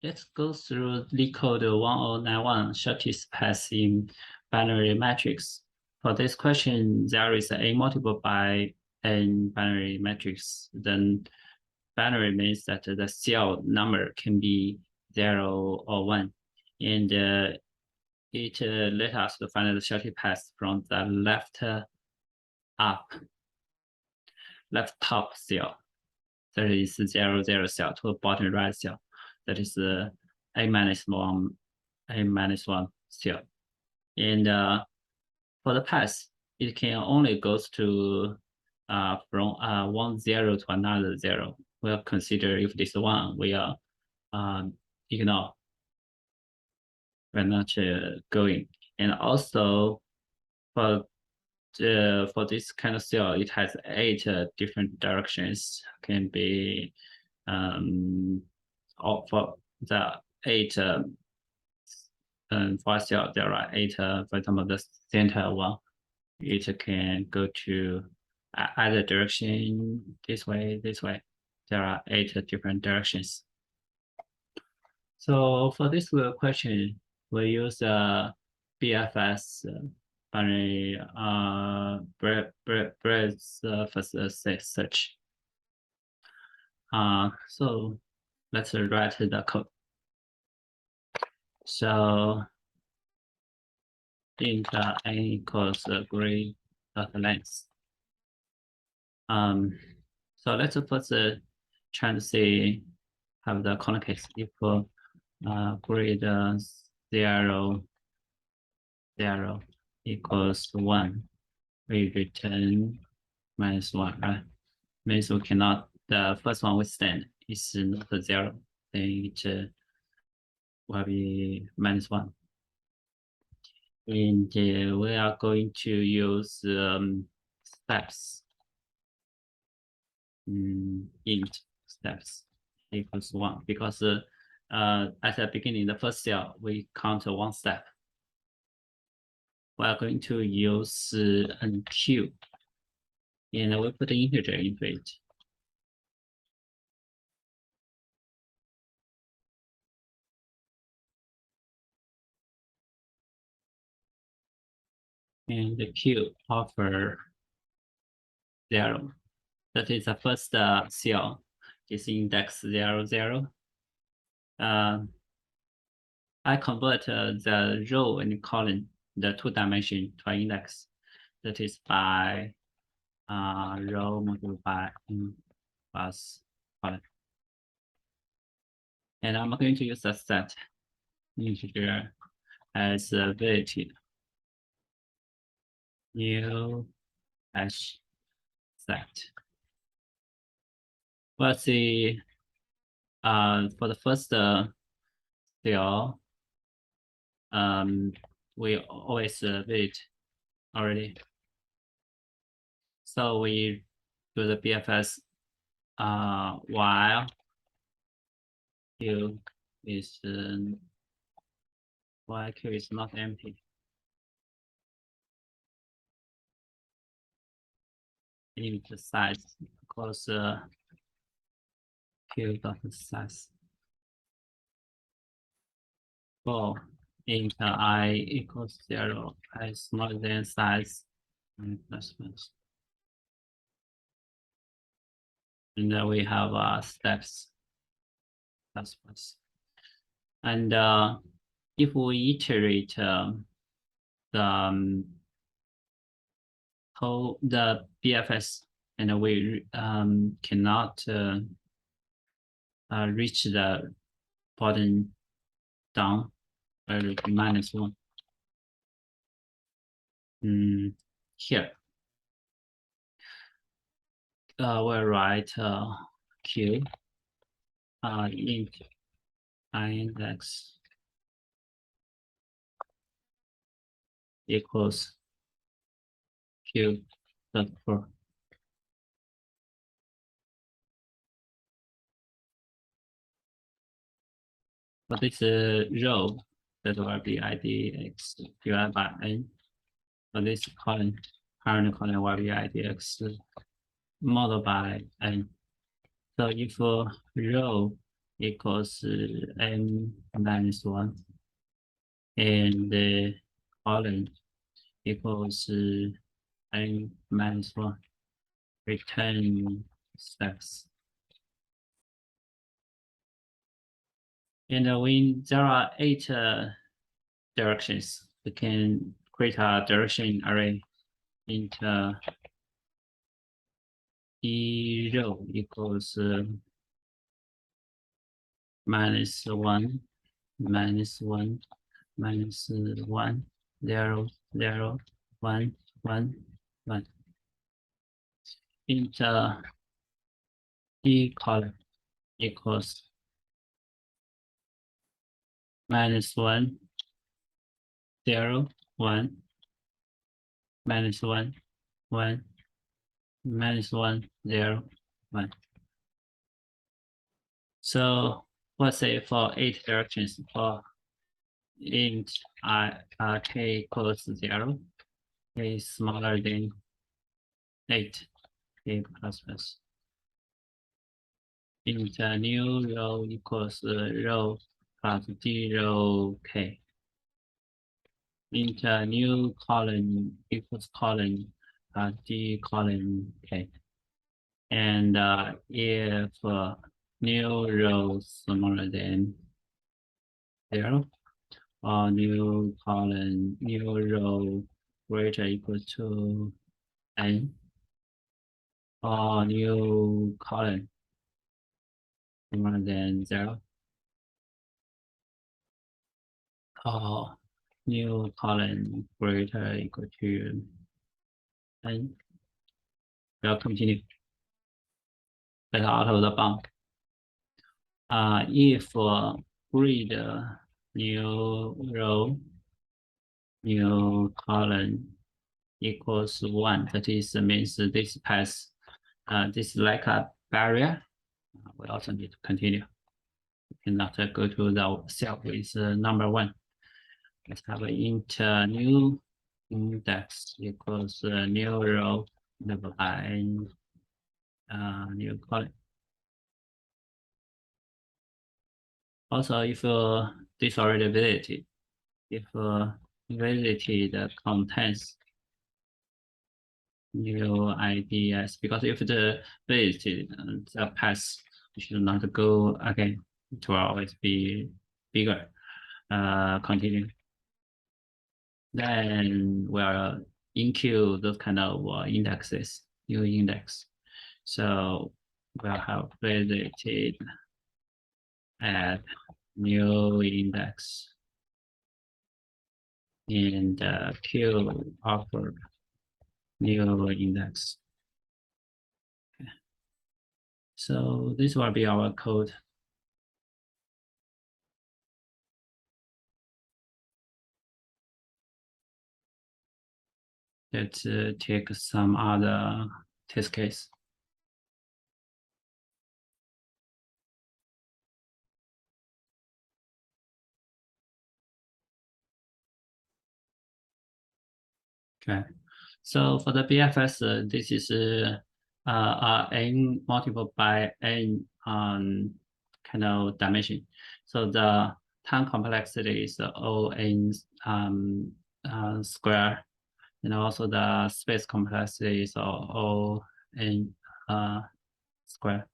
let's go through LeetCode 1091 shortest path in binary matrix. For this question, there is a multiple by n binary matrix. Then binary means that the cell number can be 0 or 1. And it let us to find the shortest path from the left top cell. That is 0, 0 cell to the bottom right cell. That is a minus 1 cell. And for the path, it can only goes to from 1 0 to another 0. We'll consider if this one we are ignore. We're not going. And also for this kind of cell, it has 8 different directions. Can be for the 8 for cell, there are 8. For example, the center one, it can go to either direction, this way, this way. There are 8 different directions. So for this question, we use BFS binary breadth first search. So let's write the code. So int n equals grid.length. So let's first try to see have the corner case if grid 0 0 equals 1, we return -1, right? Means we cannot, the first one we stand is not 0, then it will be -1. And we are going to use steps. Int steps equals 1 because at the beginning, the first cell, we count 1 step. We are going to use q, and we put an integer into it. And the q offer 0. That is the first cell, is index 0, 0. I convert the row and column, the 2 dimension to an index. That is by row multiplied by plus column. And I'm going to use a set integer as weighted new hash set. We'll see for the first cell, we always wait already. So we do the BFS while q is while q is not empty. Int size equals q dot size. For int I equals 0, I smaller than size and plus minus. And then we have steps plus plus. And if we iterate the BFS, and we cannot reach the bottom down, -1. Here, we'll write q int index equals q dot 4. For this row, that will be idx divided by n. For this column, current column will be idx multiplied by n. So if row equals n minus 1, and the column equals n minus 1. Return steps. And when there are 8 directions, we can create a direction array into E row equals minus 1, minus 1, minus 1, 0, 0, 1, 1, 1. Into E column equals minus 1, 0, 1, minus 1, 1, minus 1, 0, 1. So let's say for 8 directions, for int k equals 0, k is smaller than 8, k plus plus. Int new row equals row plus 0 k. Int new column equals column d column k. And if new row smaller than 0, or new column, new row greater equal to n, or new column smaller than 0, or new column greater equal to n. We'll continue. Get out of the bound. If grid new row, new column equals 1, that is means this pass, this is like a barrier. We also need to continue. We cannot go to the cell with number 1. Let's have an int new index equals new row divided by new column. Also, if this already visited, if visited contains new IDs, because if the visited the path should not go again, it will always be bigger. Continue. Then we'll include those kind of indexes, new index. So we'll have visited add new index and q offer new index. Okay. So this will be our code. Let's take some other test case. Okay, so for the BFS, this is n multiplied by n kind of dimension. So the time complexity is O n square, and also the space complexity is O n square.